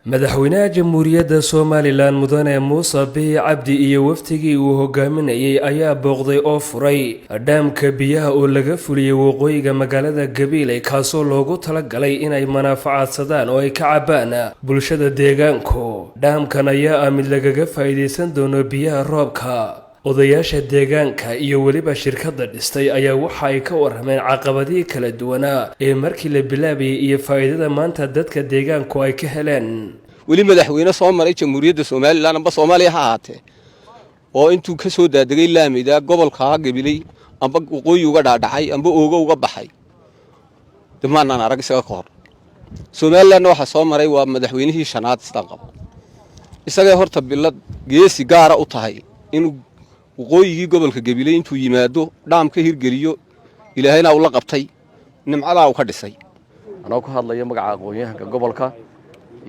madaxweynaha jamhuuriyadda Somaliland mudane Muuse Bihi Cabdi iyo waftigii uu hogaaminayay ayaa booqday oo furay dhaamka biyaha oo laga fuliyay waqooyiga magaalada Gabiley kaasoo loogu talagalay inay manfaacadsadaan oo ay ka cabaan bulshada deegaanka. Dhaamkan ayaa mid lagaga faa'iideysan doono biyaha roobka. odayaasha deegaanka iyo waliba shirkadda dhistay ayaa waxa ay ka warrameen caqabadihii kala duwanaa ee markii la bilaabayay iyo faa'iidada maanta dadka deegaanku ay ka heleen. weli madaxweyne soo maray jamhuuriyadda Soomaaliland amba Soomaaliya ha ahaatee oo intuu ka soo daadagay laamida gobolka Gabiley amba waqooyi uga dhaadhacay amba ooga uga baxay dhammaan arag isaga ka hor. Soomaaliland waxa soo maray waa madaxweynihii shanaad sidaan qabo. isaga horta bilad geesi gaar ah u tahay inuu waqooyigii gobolka Gabiley intuu yimaado dhaamka hirgeliyo ilaahayna uu la qabtay nimcada uu ka dhisay. anoo ku hadlayo magaca aqoonyahanka gobolka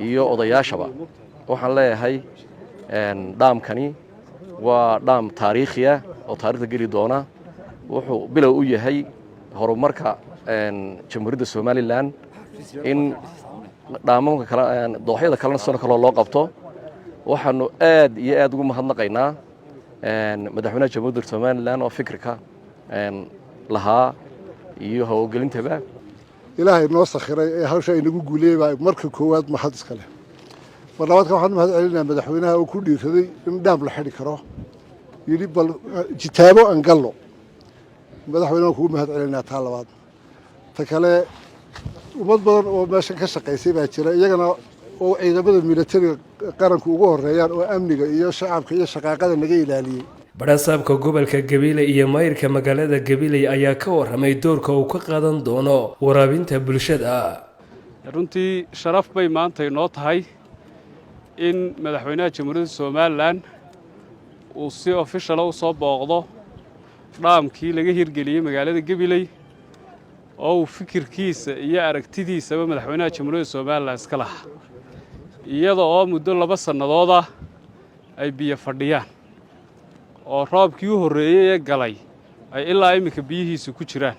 iyo odayaashaba waxaan leeyahay dhaamkani waa dhaam taariikhi ah oo taariikhda geli doona wuxuu bilow u yahay horumarka jamhuuriyadda Somaliland in dhaamamka kala dooxyada kalena soo kale loo qabto. waxaanu aad iyo aad ugu mahadnaqaynaa madaxweynaha jamhuuriyadda Somaliland oo fikirka lahaa iyo hawlgelintaba ilaahay noo sakhiray ee hawsha inagu guuleeyay marka koowaad mahad iska leh. marlabaadka waxaan mahad celinayaa madaxweynaha oo ku dhiirsaday in dhaam la xidhi karo yiri bal jitaabo aan gallo. madaxweynaha ku mahad celinayaa taa labaad. ta kale umad badan oo meeshan ka shaqeysay baa jira iyagana oo ciidamada militariga qaranka ugu horeeyaan oo amniga iyo shacabka iyo shaqaaqada naga ilaaliyay. barasaabka gobolka Gabiley iyo maayirka magaalada Gabiley ayaa ka warramay doorka uu ka qaadan doono waraabinta bulshada. runtii sharaf bay maanta inoo tahay in madaxweynaha jamhuuriyadda Somaliland uu si official ah u soo booqdo dhaamkii laga hirgeliyay magaalada Gabiley oo uu fikirkiisa iyo aragtidiisaba madaxweynaha jamhuuriyadda Somaliland iska lahaa iyada oo muddo 2 sannadood ah ay biyo fadhiyaan oo roobkii u horeeyay ee galay ay ilaa imika biyihiisa ku jiraan.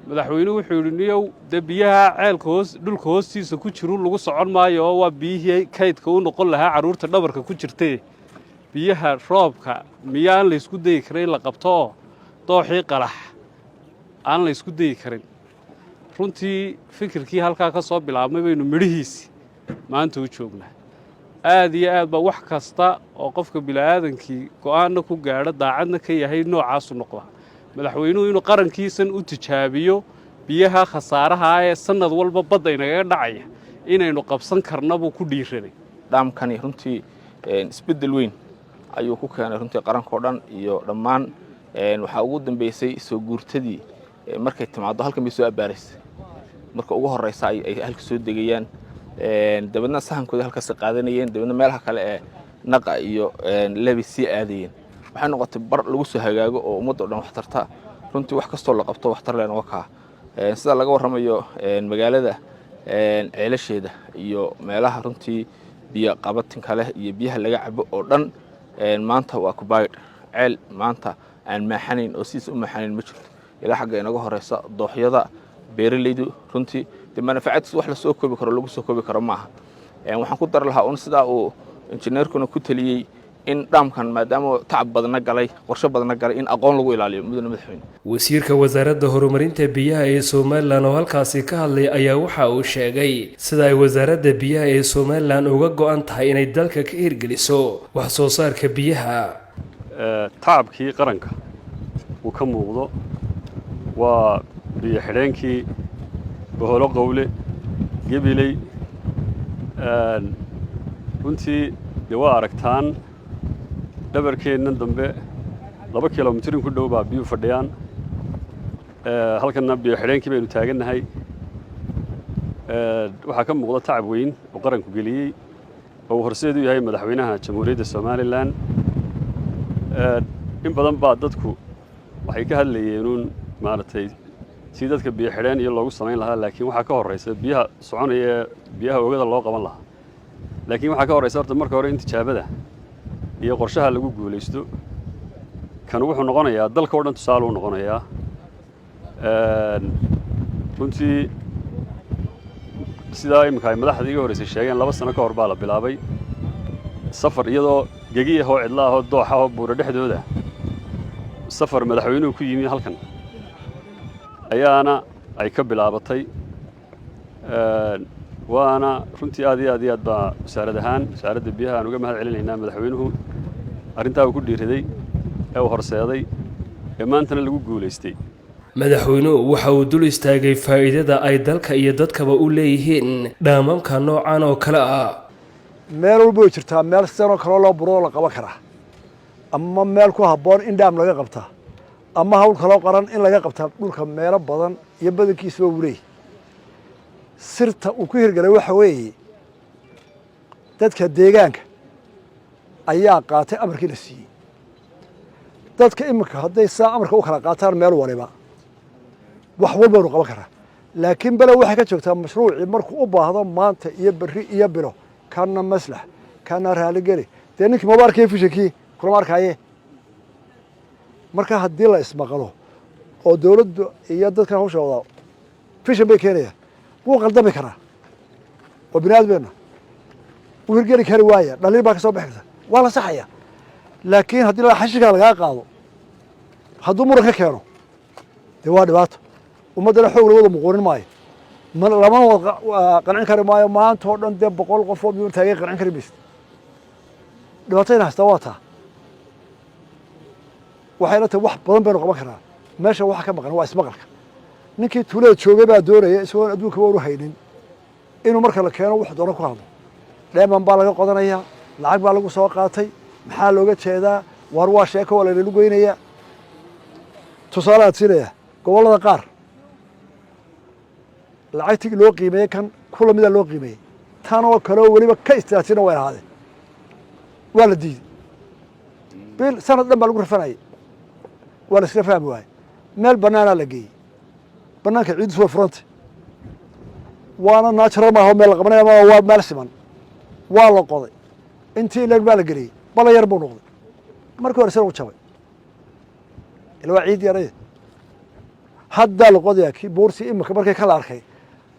madaxweynuhu wuxuu yiri niyow biyaha ceelka dhulka hoostiisa ku jiro lagu socon maayo oo waa biyihii kaydka u noqon lahaa caruurta dhabarka ku jirtay. biyaha roobka miyaan la isku day karin la qabto dooxii qalax aan la isku day karin. runtii fikirkii halka ka soo bilaabmay baynu midhihiisi maanta u joognaa. aad iyo aad ba wax kasta oo qofka bilaaadankii go'aanna ku gaadho daacadna ka yahay noocaas u noqda. madaxweynuhu inuu qarankiisan u tijaabiyo biyaha khasaaraha ee sanad walba badda inaga dhacaya inaynu qabsan karna buu ku dhiiranay. dhaamkani runtii isbedel weyn ayuu ku keenay runtii qaranka oo dhan iyo dhammaan waxa ugu dambeysay soo guurtadii markay timaado halkan bay soo abaaraysay. marka ugu horeysa ay halka soo degayaan dabadna sahankooda halkaas qaadanayeen dabadna meelaha kale ee naqa iyo lebi si aadayeen. waxay noqotay bar lagu soo hagaago oo ummadda oo dhan wax tarta runtii wax kasto la qabto wax tar leen waka sida laga warramayo magaalada ceelasheeda iyo meelaha runtii biyo qabatin kale iyo biyaha laga cabo oo dhan maanta waa ku baayid ceel maanta aan maaxanayn oo siis u maaxanayn ma jirto ilaa xagga inaga horeysa dooxyada beeralaydu runtii manfaacadkiisa wax la soo koobi karo lagu soo koobi karo maaha. waxaan ku dar lahaa un sida uu injineerkuna ku taliyay in dhaamkan maadaama tacab badana galay qorshe badana galay in aqoon lagu ilaaliyo mudane madaxweyne. wasiirka wasaaradda horumarinta biyaha ee Somaliland oo halkaasi ka hadlay ayaa waxa uu sheegay sida ay wasaaradda biyaha ee Somaliland uga go'an tahay inay dalka ka hirgeliso wax soo saarka biyaha. tacabkii qaranka uu ka muuqdo waa biyo xidheenkii boholo qowle Gabiley runtii waa aragtaan dhabarkeenna dambe 2 kiiloomitir ku dhow baa biyo fadhiyaan. halkana biyo xidheenkii baynu taaganahay. waxaa ka muuqda tacab weyn oo qaranku geliyay oo horseed u yahay madaxweynaha jamhuuriyadda Somaliland. in badan baa dadku waxay ka hadlayeen maartay si dadka biyo xidheen iyo loogu sameyn lahaa laakiin waxa ka horeysa biyaha soconaya biyaha oogada loo qaban lahaa. laakiin waxa ka horeysa horta marka hore in tijaabada iyo qorshaha lagu guuleysto kan wuxuu noqonayaa dalka oo dhan tusaale u noqonayaa. runtii sidaa iminka ay madaxda iga horreysay sheegeen 2 sano ka hor baa la bilaabay safar iyadoo gegi ah oo cidla ah oo dooxa oo buura dhexdooda safar madaxweynuhu ku yimi halkan ayaana ay ka bilaabatay waana runtii aad iyo aad baa wasaaradda biyaha aan uga mahad celinaynaa madaxweynuhu arrintaa uu ku dhiiraday ee uu horseeday ee maantana lagu guulaystay madaxweynuhu waxa uu dul istaagay faa'iidada ay dalka iyo dadkaba u leeyihiin dhaamamka noocan oo kale ah meel walba way jirtaa meel sidanoo kaloo loo buro la qaban karaa ama meel ku habboon in dhaam laga qabtaa ama hawl kaloo qaran in laga qabtaa dhulka meelo badan iyo badankiisaba uu leeyahy sirta uu ku hirgalay waxa weeye dadka deegaanka ayaa qaatay amarkii la siiyey dadka iminka hadday saa amarka u kala qaataan meel waliba wax walba anu qaban karaa laakiin bele waxay ka joogtaa mashruucii markuu u baahdo maanta iyo berri iyo bilo kana maslax kana raaligeli dee ninkii maba arkaya fishankii kulama arkaaye marka haddii la ismaqlo oo dawladdu iyo dadkan hawsha wadaa fishan bay keenayaan wuu qaldami karaa oo bini aadmeenna wuu hirgeli kari waaya dhaliil baa ka soo bixi karta waa la saxaya laakiin haddii xashikaa lagaa qaado hadduu muran ka keeno dee waa dhibaato ummaddana xoog lawada muquunin maayo lamana wada qancin kari maayo maanta oo dhan dee 100 qof oo miyuun taagay qancin kari maysid dhibaatayna haystaa waa taa waxayna tahay wax badan baynu qaban karaa meesha waxa ka maqan waa ismaqalka ninkii tuulada joogay baa doonaya isagoon adduunka waanu haynin inuu marka la keeno wax doono ku hadlo dheeman baa laga qodanayaa lacag baa lagu soo qaatay maxaa looga jeedaa war waa sheeko waa laynalu goynayaa tusaale aad siinaya gobollada qaar lacagtii loo qiimeeyey kan kula mida loo qiimeeyey tan oo kale oo weliba ka istaajina way ahaadeen waa la diiday bil sanad dhan baa lagu rafanayay waa la iskala fahmi waayey meel bannaanaa la geeyey bannaanka ciiddiisu way furantay waana natural maaha meel la qabanaya ma waa meel siman waa la qoday intii ileeg baa la geliyey bala yar buu noqday markii hore sina u jabay ila waa ciid yaraya haddaa la qodayaa kii buursi imika markay kala arkay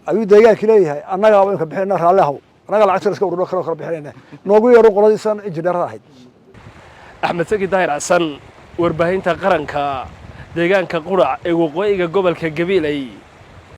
ayuu deegaankii leeyahay annagaa imika bixinayna raalli ahow annagaa lacagta iska ururo kala bixinayna noogu yeedho qoladiisan injineerada ahayd axmed saki daahir xasan warbaahinta qaranka deegaanka qurac ee waqooyiga gobolka gabiley